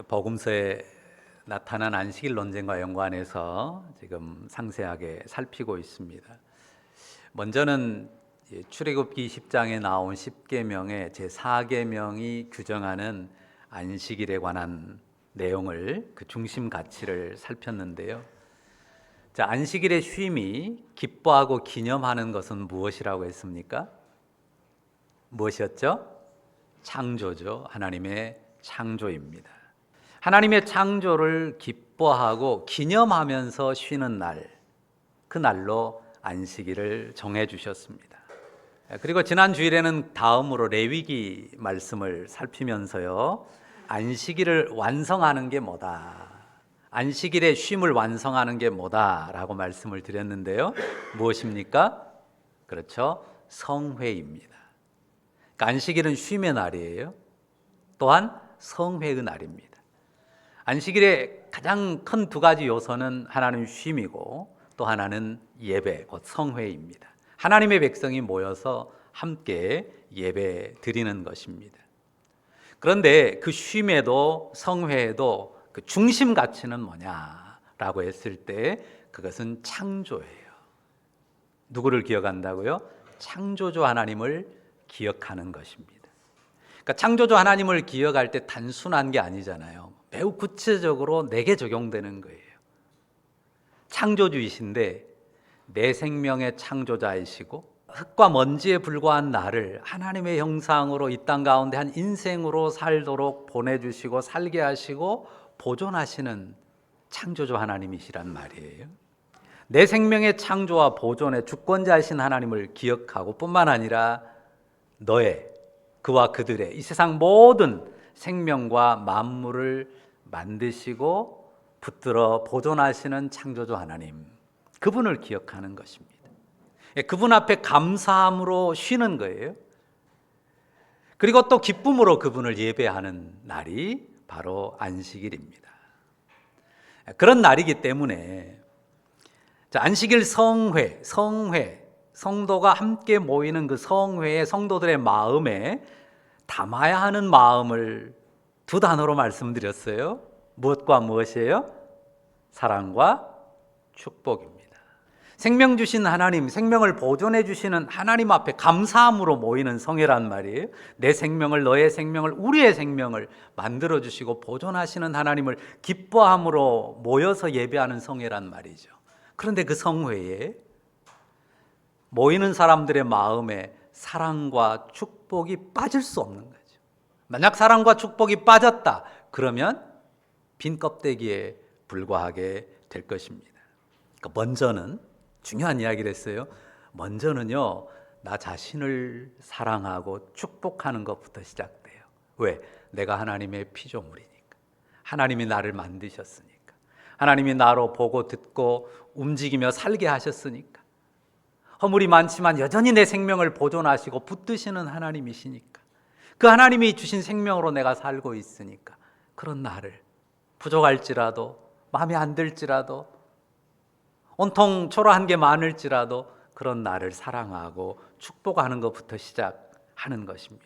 복음서에 나타난 안식일 논쟁과 연관해서 지금 상세하게 살피고 있습니다. 먼저는 출애굽기 10장에 나온 10계명의 제4계명이 규정하는 안식일에 관한 내용을, 그 중심 가치를 살폈는데요. 자, 안식일의 쉼이 기뻐하고 기념하는 것은 무엇이라고 했습니까? 무엇이었죠? 창조죠. 하나님의 창조입니다. 하나님의 창조를 기뻐하고 기념하면서 쉬는 날, 그 날로 안식일을 정해 주셨습니다. 그리고 지난 주일에는 다음으로 레위기 말씀을 살피면서요, 안식일을 완성하는 게 뭐다, 안식일의 쉼을 완성하는 게 뭐다라고 말씀을 드렸는데요. 무엇입니까? 그렇죠, 성회입니다. 그러니까 안식일은 쉼의 날이에요. 또한 성회의 날입니다. 안식일의 가장 큰 두 가지 요소는 하나는 쉼이고 또 하나는 예배, 곧 성회입니다. 하나님의 백성이 모여서 함께 예배 드리는 것입니다. 그런데 그 쉼에도 성회에도 그 중심 가치는 뭐냐라고 했을 때 그것은 창조예요. 누구를 기억한다고요? 창조주 하나님을 기억하는 것입니다. 그러니까 창조주 하나님을 기억할 때 단순한 게 아니잖아요. 매우 구체적으로 내게 적용되는 거예요. 창조주이신데 내 생명의 창조자이시고 흙과 먼지에 불과한 나를 하나님의 형상으로 이 땅 가운데 한 인생으로 살도록 보내주시고 살게 하시고 보존하시는 창조주 하나님이시란 말이에요. 내 생명의 창조와 보존의 주권자이신 하나님을 기억하고 뿐만 아니라 너의, 그와 그들의, 이 세상 모든 생명과 만물을 만드시고 붙들어 보존하시는 창조주 하나님, 그분을 기억하는 것입니다. 그분 앞에 감사함으로 쉬는 거예요. 그리고 또 기쁨으로 그분을 예배하는 날이 바로 안식일입니다. 그런 날이기 때문에 안식일 성회, 성도가 함께 모이는 그 성회의 성도들의 마음에 담아야 하는 마음을 두 단어로 말씀드렸어요. 무엇과 무엇이에요? 사랑과 축복입니다. 생명 주신 하나님, 생명을 보존해 주시는 하나님 앞에 감사함으로 모이는 성회란 말이에요. 내 생명을, 너의 생명을, 우리의 생명을 만들어 주시고 보존하시는 하나님을 기뻐함으로 모여서 예배하는 성회란 말이죠. 그런데 그 성회에 모이는 사람들의 마음에 사랑과 축복이 빠질 수 없는 거죠. 만약 사랑과 축복이 빠졌다, 그러면 빈 껍데기에 불과하게 될 것입니다. 그러니까 먼저는, 중요한 이야기를 했어요. 먼저는요, 나 자신을 사랑하고 축복하는 것부터 시작돼요. 왜? 내가 하나님의 피조물이니까. 하나님이 나를 만드셨으니까. 하나님이 나로 보고 듣고 움직이며 살게 하셨으니까. 허물이 많지만 여전히 내 생명을 보존하시고 붙드시는 하나님이시니까. 그 하나님이 주신 생명으로 내가 살고 있으니까 그런 나를, 부족할지라도 마음에 안 들지라도 온통 초라한 게 많을지라도 그런 나를 사랑하고 축복하는 것부터 시작하는 것입니다.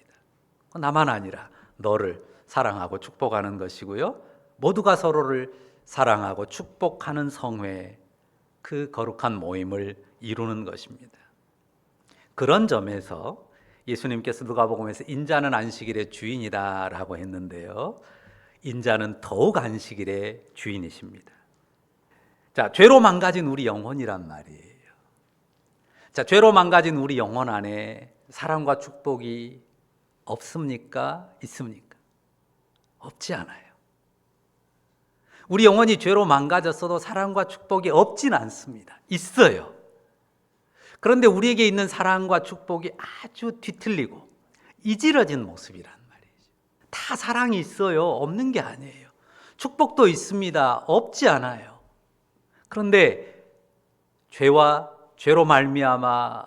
나만 아니라 너를 사랑하고 축복하는 것이고요, 모두가 서로를 사랑하고 축복하는 성회, 그 거룩한 모임을 이루는 것입니다. 그런 점에서 예수님께서 누가복음에서 인자는 안식일의 주인이다라고 했는데요, 인자는 더욱 안식일의 주인이십니다. 자, 죄로 망가진 우리 영혼이란 말이에요. 자, 죄로 망가진 우리 영혼 안에 사랑과 축복이 없습니까? 있습니까? 없지 않아요. 우리 영혼이 죄로 망가졌어도 사랑과 축복이 없진 않습니다. 있어요. 그런데 우리에게 있는 사랑과 축복이 아주 뒤틀리고 이질어진 모습이란 말이죠. 다 사랑이 있어요. 없는 게 아니에요. 축복도 있습니다. 없지 않아요. 그런데 죄로 말미암아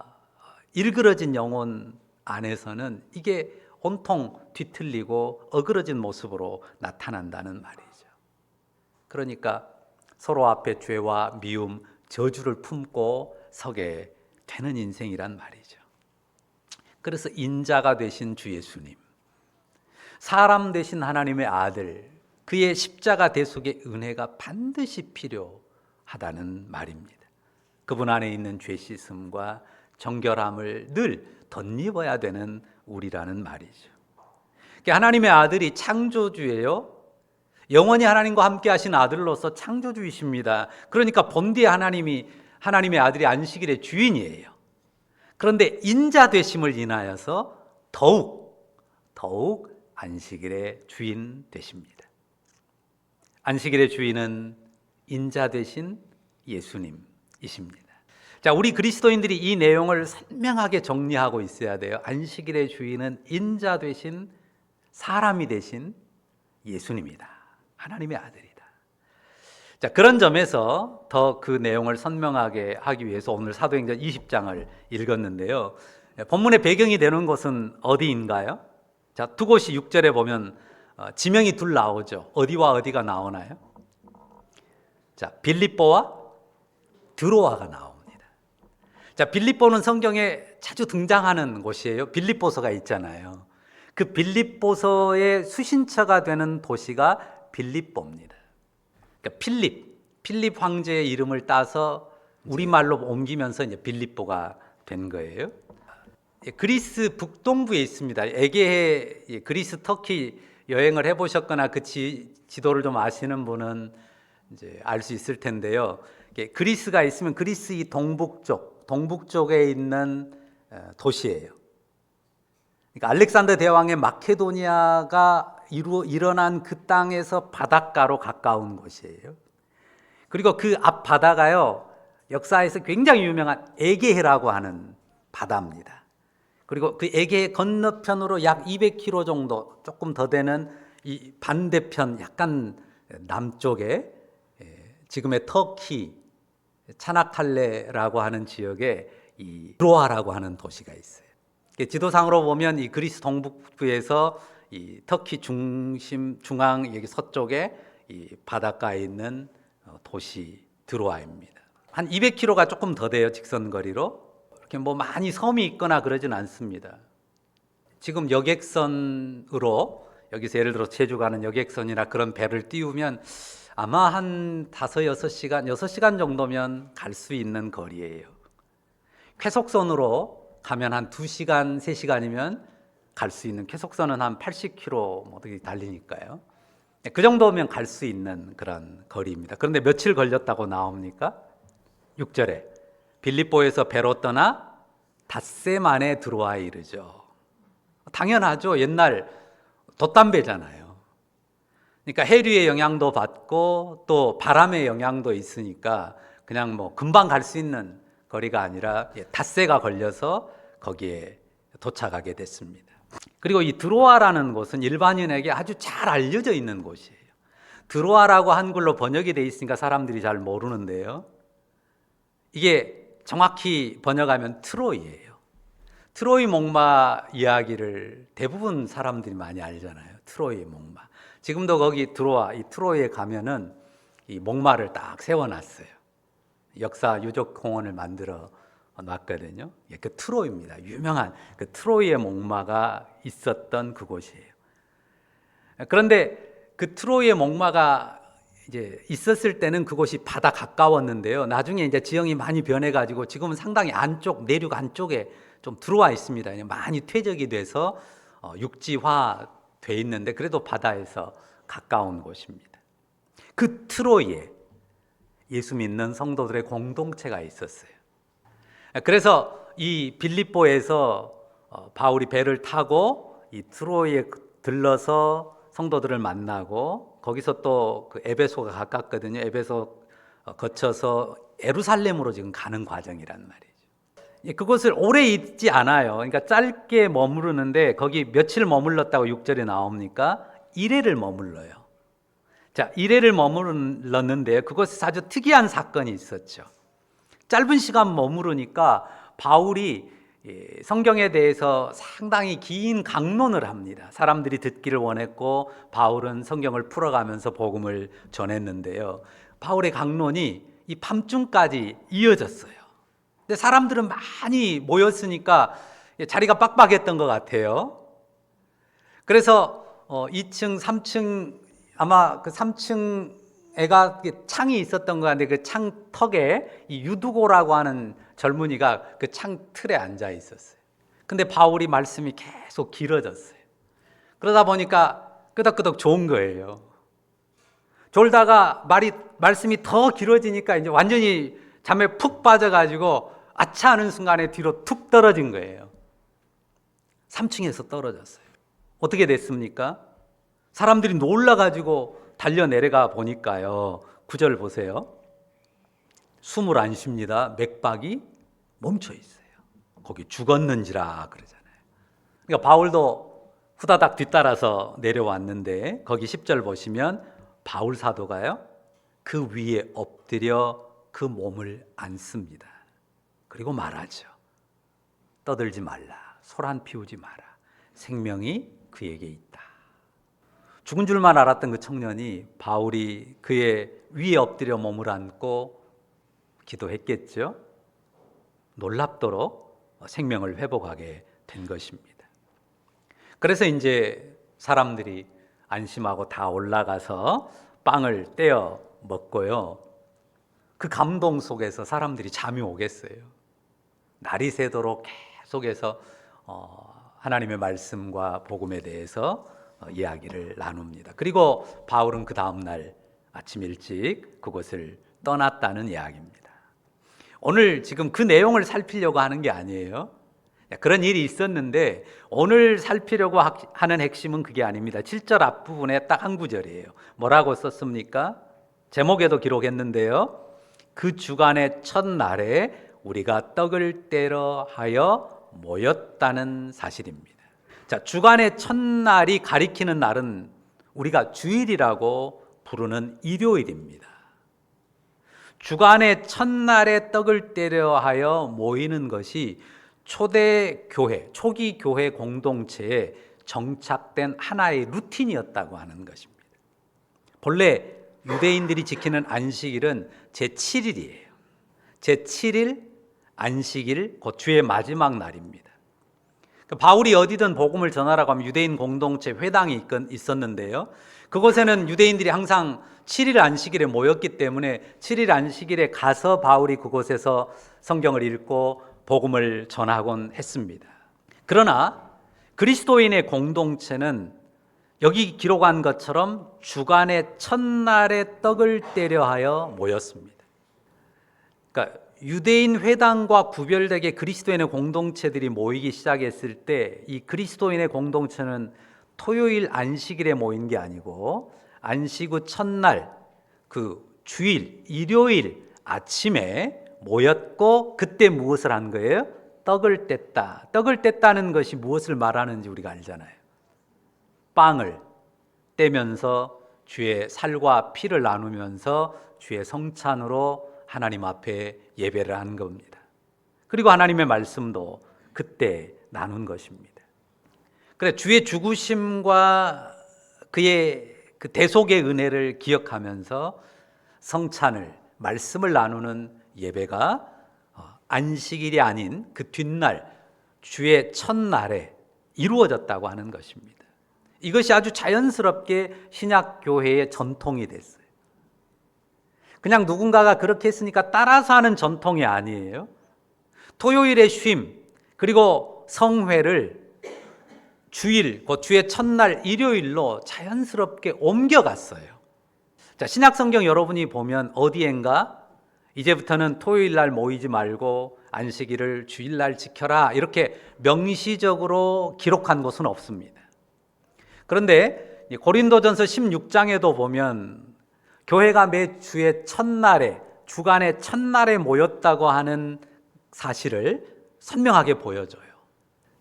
일그러진 영혼 안에서는 이게 온통 뒤틀리고 어그러진 모습으로 나타난다는 말이죠. 그러니까 서로 앞에 죄와 미움, 저주를 품고 서게 되는 인생이란 말이죠. 그래서 인자가 되신 주 예수님, 사람 되신 하나님의 아들, 그의 십자가 대속의 은혜가 반드시 필요하다는 말입니다. 그분 안에 있는 죄 씻음과 정결함을 늘 덧입어야 되는 우리라는 말이죠. 하나님의 아들이 창조주예요. 영원히 하나님과 함께 하신 아들로서 창조주이십니다. 그러니까 본디의 하나님의 아들이 안식일의 주인이에요. 그런데 인자 되심을 인하여서 더욱 안식일의 주인 되십니다. 안식일의 주인은 인자 되신 예수님이십니다. 자, 우리 그리스도인들이 이 내용을 선명하게 정리하고 있어야 돼요. 안식일의 주인은 인자 되신 사람이 되신 예수님이다. 하나님의 아들이다. 자, 그런 점에서 더 그 내용을 선명하게 하기 위해서 오늘 사도행전 20장을 읽었는데요. 본문의 배경이 되는 곳은 어디인가요? 자, 두 곳이 6절에 보면 지명이 둘 나오죠. 어디와 어디가 나오나요? 자, 빌립보와 드로아가 나옵니다. 자, 빌립보는 성경에 자주 등장하는 곳이에요. 빌립보서가 있잖아요. 그 빌립보서의 수신처가 되는 도시가 빌립보입니다. 그러니까 필립 황제의 이름을 따서 우리말로 옮기면서 이제 빌립보가 된 거예요. 그리스 북동부에 있습니다. 에게해 그리스 터키 여행을 해보셨거나 그 지도를 좀 아시는 분은 이제 알 수 있을 텐데요. 그리스가 있으면 그리스 이 동북쪽에 있는 도시예요. 그러니까 알렉산더 대왕의 마케도니아가 일어난 그 땅에서 바닷가로 가까운 곳이에요. 그리고 그 앞 바다가요, 역사에서 굉장히 유명한 에게해라고 하는 바다입니다. 그리고 그 에게해 건너편으로 약 200km 정도 조금 더 되는 이 반대편 약간 남쪽에 지금의 터키 차나칼레라고 하는 지역에 이 드로아라고 하는 도시가 있어요. 지도상으로 보면 이 그리스 동북부에서 이 터키 중앙 여기 서쪽에 이 바닷가에 있는 도시 드로아입니다. 한 200km가 조금 더 돼요, 직선거리로. 이렇게 뭐 많이 섬이 있거나 그러진 않습니다. 지금 여객선으로 여기서 예를 들어 제주 가는 여객선이나 그런 배를 띄우면 아마 한 6시간 정도면 갈 수 있는 거리예요. 쾌속선으로 가면 한 2시간, 3시간이면 갈 수 있는, 쾌속선은 한 80km 뭐 어떻게 달리니까요. 그 정도면 갈 수 있는 그런 거리입니다. 그런데 며칠 걸렸다고 나옵니까? 6절에 빌립보에서 배로 떠나 닷새 만에 드로아에 이르죠. 당연하죠. 옛날 돛담배잖아요. 그러니까 해류의 영향도 받고 또 바람의 영향도 있으니까 그냥 뭐 금방 갈 수 있는 거리가 아니라 닷새가 걸려서 거기에 도착하게 됐습니다. 그리고 이 드로아라는 곳은 일반인에게 아주 잘 알려져 있는 곳이에요. 드로아라고 한글로 번역이 돼 있으니까 사람들이 잘 모르는데요. 이게 정확히 번역하면 트로이예요. 트로이 목마 이야기를 대부분 사람들이 많이 알잖아요. 트로이 목마. 지금도 거기 이 트로이에 가면은 이 목마를 딱 세워놨어요. 역사 유적 공원을 만들어 놨거든요. 그 트로이입니다. 유명한 그 트로이의 목마가 있었던 그곳이에요. 그런데 그 트로이의 목마가 이제 있었을 때는 그곳이 바다 가까웠는데요. 나중에 이제 지형이 많이 변해가지고 지금은 상당히 내륙 안쪽에 좀 들어와 있습니다. 많이 퇴적이 돼서 육지화 돼 있는데 그래도 바다에서 가까운 곳입니다. 그 트로이에 예수 믿는 성도들의 공동체가 있었어요. 그래서 이 빌립보에서 바울이 배를 타고 이 트로이에 들러서 성도들을 만나고 거기서 또 그 에베소가 가깝거든요. 에베소 거쳐서 예루살렘으로 지금 가는 과정이란 말이죠. 그곳을 오래 있지 않아요. 그러니까 짧게 머무르는데 거기 며칠 머물렀다고 6절에 나옵니까? 1회를 머물러요. 자, 1회를 머물렀는데 그곳에서 아주 특이한 사건이 있었죠. 짧은 시간 머무르니까 바울이 성경에 대해서 상당히 긴 강론을 합니다. 사람들이 듣기를 원했고 바울은 성경을 풀어가면서 복음을 전했는데요. 바울의 강론이 이 밤중까지 이어졌어요. 근데 사람들은 많이 모였으니까 자리가 빡빡했던 것 같아요. 그래서 2층, 3층 아마 그 3층 애가 창이 있었던 거 같은데 그 창턱에 이 유두고라고 하는 젊은이가 그 창 틀에 앉아 있었어요. 근데 바울이 말씀이 계속 길어졌어요. 그러다 보니까 끄덕끄덕 좋은 거예요. 졸다가 말씀이 더 길어지니까 이제 완전히 잠에 푹 빠져가지고 아차 하는 순간에 뒤로 툭 떨어진 거예요. 3층에서 떨어졌어요. 어떻게 됐습니까? 사람들이 놀라가지고 달려 내려가 보니까요. 9절 보세요. 숨을 안 쉽니다. 맥박이 멈춰 있어요. 거기 죽었는지라 그러잖아요. 그러니까 바울도 후다닥 뒤따라서 내려왔는데 거기 10절 보시면 바울 사도가요. 그 위에 엎드려 그 몸을 안습니다. 그리고 말하죠. 떠들지 말라. 소란 피우지 마라. 생명이 그에게 있다. 죽은 줄만 알았던 그 청년이 바울이 그의 위에 엎드려 몸을 안고 기도했겠죠. 놀랍도록 생명을 회복하게 된 것입니다. 그래서 이제 사람들이 안심하고 다 올라가서 빵을 떼어 먹고요. 그 감동 속에서 사람들이 잠이 오겠어요. 날이 새도록 계속해서 하나님의 말씀과 복음에 대해서 이야기를 나눕니다. 그리고 바울은 그 다음 날 아침 일찍 그곳을 떠났다는 이야기입니다. 오늘 지금 그 내용을 살피려고 하는 게 아니에요. 그런 일이 있었는데 오늘 살피려고 하는 핵심은 그게 아닙니다. 7절 앞부분에 딱 한 구절이에요. 뭐라고 썼습니까? 제목에도 기록했는데요. 그 주간의 첫날에 우리가 떡을 떼러 하여 모였다는 사실입니다. 자, 주간의 첫날이 가리키는 날은 우리가 주일이라고 부르는 일요일입니다. 주간의 첫날에 떡을 떼려 하여 모이는 것이 초대 교회, 초기 교회 공동체에 정착된 하나의 루틴이었다고 하는 것입니다. 본래 유대인들이 지키는 안식일은 제7일이에요. 제7일 안식일, 곧 주의 마지막 날입니다. 바울이 어디든 복음을 전하라고 하면 유대인 공동체 회당이 있었는데요. 그곳에는 유대인들이 항상 7일 안식일에 모였기 때문에 7일 안식일에 가서 바울이 그곳에서 성경을 읽고 복음을 전하곤 했습니다. 그러나 그리스도인의 공동체는 여기 기록한 것처럼 주간의 첫날에 떡을 떼려 하여 모였습니다. 그러니까 유대인 회당과 구별되게 그리스도인의 공동체들이 모이기 시작했을 때 이 그리스도인의 공동체는 토요일 안식일에 모인 게 아니고 안식 후 첫날 그 주일 일요일 아침에 모였고 그때 무엇을 한 거예요? 떡을 뗐다. 떡을 뗐다는 것이 무엇을 말하는지 우리가 알잖아요. 빵을 떼면서 주의 살과 피를 나누면서 주의 성찬으로 하나님 앞에 예배를 한 겁니다. 그리고 하나님의 말씀도 그때 나눈 것입니다. 그래 주의 죽으심과 그의 그 대속의 은혜를 기억하면서 성찬을 말씀을 나누는 예배가 안식일이 아닌 그 뒷날 주의 첫날에 이루어졌다고 하는 것입니다. 이것이 아주 자연스럽게 신약 교회의 전통이 됐어요. 그냥 누군가가 그렇게 했으니까 따라서 하는 전통이 아니에요. 토요일의 쉼 그리고 성회를 주일, 곧 주의 첫날 일요일로 자연스럽게 옮겨갔어요. 자, 신약 성경 여러분이 보면 어디엔가 이제부터는 토요일 날 모이지 말고 안식일을 주일 날 지켜라 이렇게 명시적으로 기록한 곳은 없습니다. 그런데 고린도전서 16장에도 보면 교회가 매 주의 첫날에 주간의 첫날에 모였다고 하는 사실을 선명하게 보여줘요.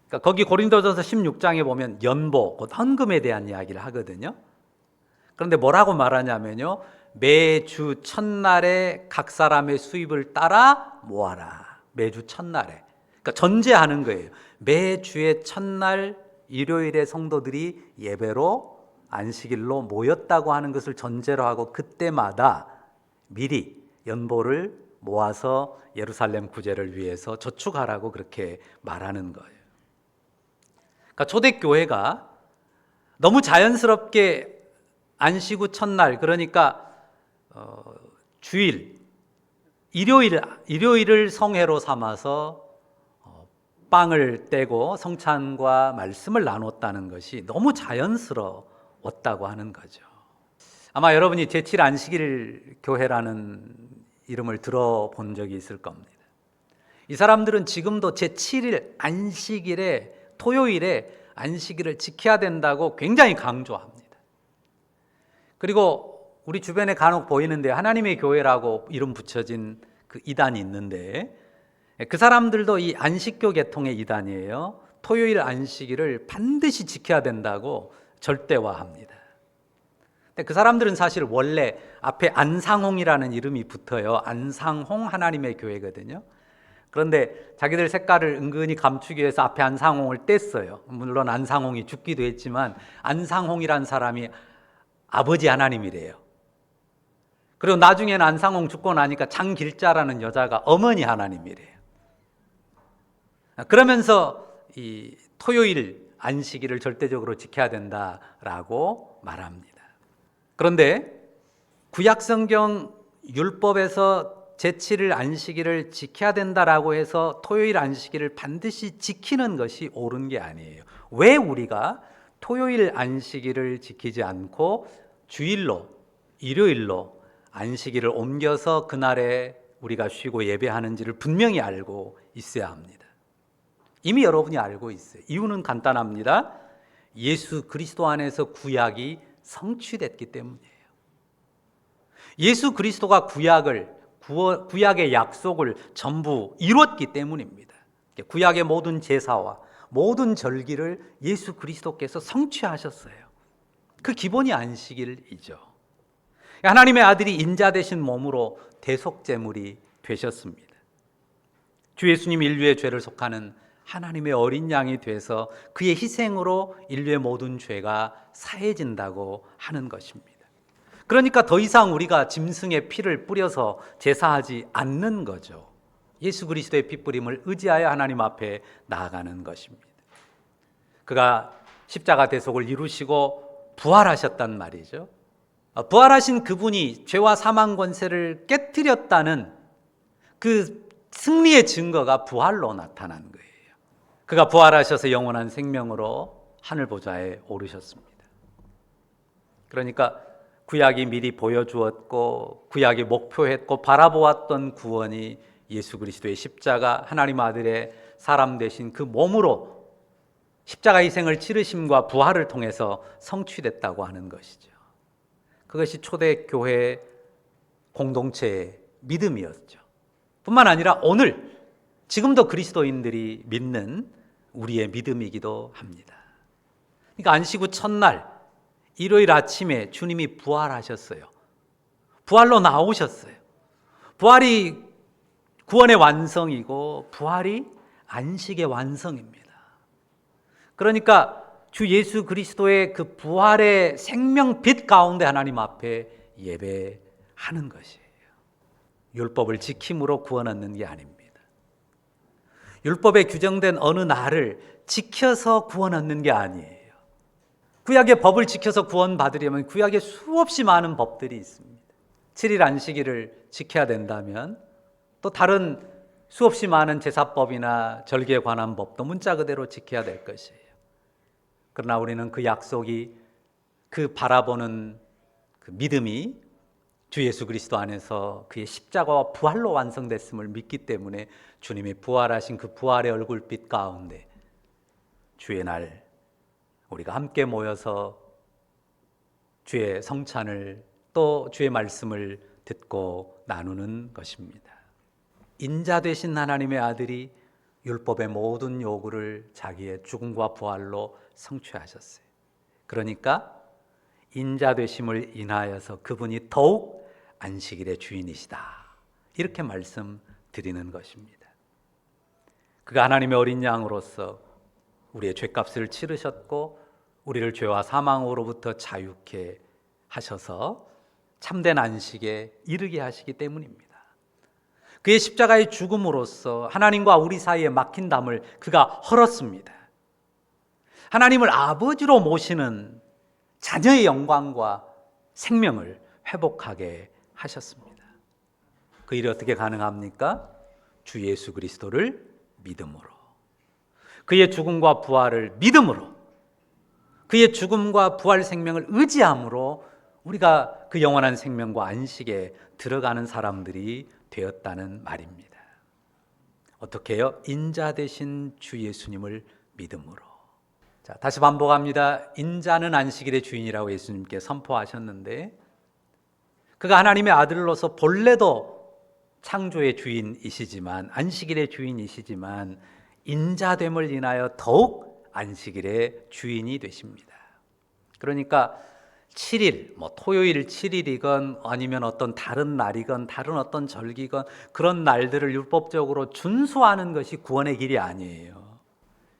그러니까 거기 고린도전서 16장에 보면 연보, 곧 헌금에 대한 이야기를 하거든요. 그런데 뭐라고 말하냐면요. 매주 첫날에 각 사람의 수입을 따라 모아라. 매주 첫날에. 그러니까 전제하는 거예요. 매주의 첫날 일요일에 성도들이 예배로 안식일로 모였다고 하는 것을 전제로 하고 그때마다 미리 연보를 모아서 예루살렘 구제를 위해서 저축하라고 그렇게 말하는 거예요. 그러니까 초대교회가 너무 자연스럽게 안식 후 첫날, 그러니까 주일, 일요일을 성회로 삼아서 빵을 떼고 성찬과 말씀을 나눴다는 것이 너무 자연스러웠다고 하는 거죠. 아마 여러분이 제7 안식일 교회라는 이름을 들어본 적이 있을 겁니다. 이 사람들은 지금도 제7일 안식일에, 토요일에 안식일을 지켜야 된다고 굉장히 강조합니다. 그리고 우리 주변에 간혹 보이는데 하나님의 교회라고 이름 붙여진 그 이단이 있는데, 그 사람들도 이 안식교 계통의 이단이에요. 토요일 안식일을 반드시 지켜야 된다고 절대화합니다. 근데 그 사람들은 사실 원래 앞에 안상홍이라는 이름이 붙어요. 안상홍 하나님의 교회거든요. 그런데 자기들 색깔을 은근히 감추기 위해서 앞에 안상홍을 뗐어요. 물론 안상홍이 죽기도 했지만 안상홍이란 사람이 아버지 하나님이래요. 그리고 나중에는 안상홍 죽고 나니까 장길자라는 여자가 어머니 하나님이래요. 그러면서 이 토요일 안식일을 절대적으로 지켜야 된다라고 말합니다. 그런데 구약성경 율법에서 제7일 안식일을 지켜야 된다라고 해서 토요일 안식일을 반드시 지키는 것이 옳은 게 아니에요. 왜 우리가 토요일 안식일을 지키지 않고 주일로, 일요일로 안식일을 옮겨서 그날에 우리가 쉬고 예배하는지를 분명히 알고 있어야 합니다. 이미 여러분이 알고 있어요. 이유는 간단합니다. 예수 그리스도 안에서 구약이 성취됐기 때문이에요. 예수 그리스도가 구약의 약속을 전부 이뤘기 때문입니다. 구약의 모든 제사와 모든 절기를 예수 그리스도께서 성취하셨어요. 그 기본이 안식일이죠. 하나님의 아들이 인자 되신 몸으로 대속제물이 되셨습니다. 주 예수님 인류의 죄를 속하는 하나님의 어린 양이 돼서 그의 희생으로 인류의 모든 죄가 사해진다고 하는 것입니다. 그러니까 더 이상 우리가 짐승의 피를 뿌려서 제사하지 않는 거죠. 예수 그리스도의 피 뿌림을 의지하여 하나님 앞에 나아가는 것입니다. 그가 십자가 대속을 이루시고 부활하셨단 말이죠. 부활하신 그분이 죄와 사망 권세를 깨뜨렸다는 그 승리의 증거가 부활로 나타난 거예요. 그가 부활하셔서 영원한 생명으로 하늘 보좌에 오르셨습니다. 그러니까 구약이 미리 보여주었고 구약이 목표했고 바라보았던 구원이 예수 그리스도의 십자가, 하나님 아들의 사람 되신 그 몸으로 십자가 희생을 치르심과 부활을 통해서 성취됐다고 하는 것이죠. 그것이 초대 교회 공동체의 믿음이었죠. 뿐만 아니라 오늘 지금도 그리스도인들이 믿는 우리의 믿음이기도 합니다. 그러니까 안식 후 첫날 일요일 아침에 주님이 부활하셨어요. 부활로 나오셨어요. 부활이 구원의 완성이고 부활이 안식의 완성입니다. 그러니까 주 예수 그리스도의 그 부활의 생명빛 가운데 하나님 앞에 예배하는 것이에요. 율법을 지킴으로 구원 얻는 게 아닙니다. 율법에 규정된 어느 날을 지켜서 구원 얻는 게 아니에요. 구약의 법을 지켜서 구원 받으려면 구약에 수없이 많은 법들이 있습니다. 7일 안식일을 지켜야 된다면 또 다른 수없이 많은 제사법이나 절기에 관한 법도 문자 그대로 지켜야 될 것이에요. 그러나 우리는 그 약속이, 그 바라보는 그 믿음이 주 예수 그리스도 안에서 그의 십자가와 부활로 완성됐음을 믿기 때문에 주님이 부활하신 그 부활의 얼굴빛 가운데 주의 날 우리가 함께 모여서 주의 성찬을 또 주의 말씀을 듣고 나누는 것입니다. 인자 되신 하나님의 아들이 율법의 모든 요구를 자기의 죽음과 부활로 성취하셨어요. 그러니까 인자 되심을 인하여서 그분이 더욱 안식일의 주인이시다, 이렇게 말씀드리는 것입니다. 그가 하나님의 어린 양으로서 우리의 죄값을 치르셨고 우리를 죄와 사망으로부터 자유케 하셔서 참된 안식에 이르게 하시기 때문입니다. 그의 십자가의 죽음으로써 하나님과 우리 사이에 막힌 담을 그가 헐었습니다. 하나님을 아버지로 모시는 자녀의 영광과 생명을 회복하게 하셨습니다. 그 일이 어떻게 가능합니까? 주 예수 그리스도를 믿음으로, 그의 죽음과 부활을 믿음으로, 그의 죽음과 부활 생명을 의지함으로 우리가 그 영원한 생명과 안식에 들어가는 사람들이 되었다는 말입니다. 어떻게 해요? 인자 되신 주 예수님을 믿음으로. 자, 다시 반복합니다. 인자는 안식일의 주인이라고 예수님께 선포하셨는데, 그가 하나님의 아들로서 본래도 창조의 주인이시지만, 안식일의 주인이시지만 인자됨을 인하여 더욱 안식일의 주인이 되십니다. 그러니까 7일, 토요일 7일이건 아니면 어떤 다른 날이건 다른 어떤 절기건 그런 날들을 율법적으로 준수하는 것이 구원의 길이 아니에요.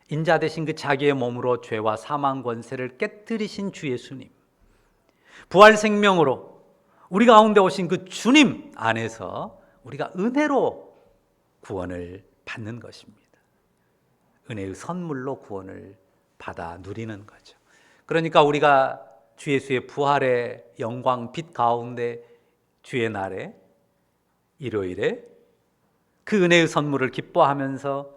인자 되신 그 자기의 몸으로 죄와 사망 권세를 깨뜨리신 주 예수님, 부활 생명으로 우리 가운데 오신 그 주님 안에서 우리가 은혜로 구원을 받는 것입니다. 은혜의 선물로 구원을 받아 누리는 거죠. 그러니까 우리가 주 예수의 부활의 영광 빛 가운데 주의 날에, 일요일에 그 은혜의 선물을 기뻐하면서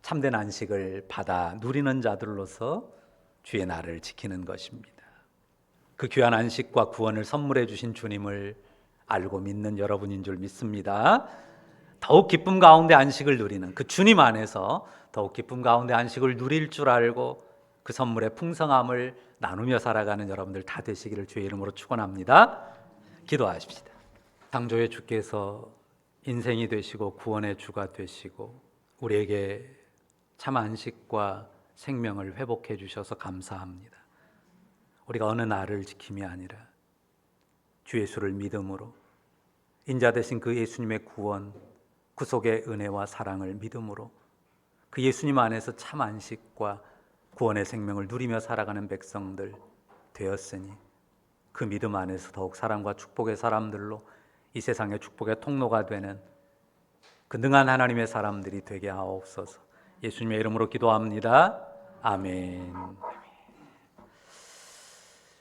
참된 안식을 받아 누리는 자들로서 주의 날을 지키는 것입니다. 그 귀한 안식과 구원을 선물해 주신 주님을 알고 믿는 여러분인 줄 믿습니다. 더욱 기쁨 가운데 안식을 누리는 그 주님 안에서 더욱 기쁨 가운데 안식을 누릴 줄 알고 그 선물의 풍성함을 나누며 살아가는 여러분들 다 되시기를 주의 이름으로 축원합니다. 기도하십시다. 창조의 주께서 인생이 되시고 구원의 주가 되시고 우리에게 참 안식과 생명을 회복해 주셔서 감사합니다. 우리가 어느 날을 지킴이 아니라 주 예수를 믿음으로, 인자 되신 그 예수님의 구원, 구속의 은혜와 사랑을 믿음으로 그 예수님 안에서 참 안식과 구원의 생명을 누리며 살아가는 백성들 되었으니 그 믿음 안에서 더욱 사랑과 축복의 사람들로 이 세상의 축복의 통로가 되는 그 능한 하나님의 사람들이 되게 하옵소서. 예수님의 이름으로 기도합니다. 아멘.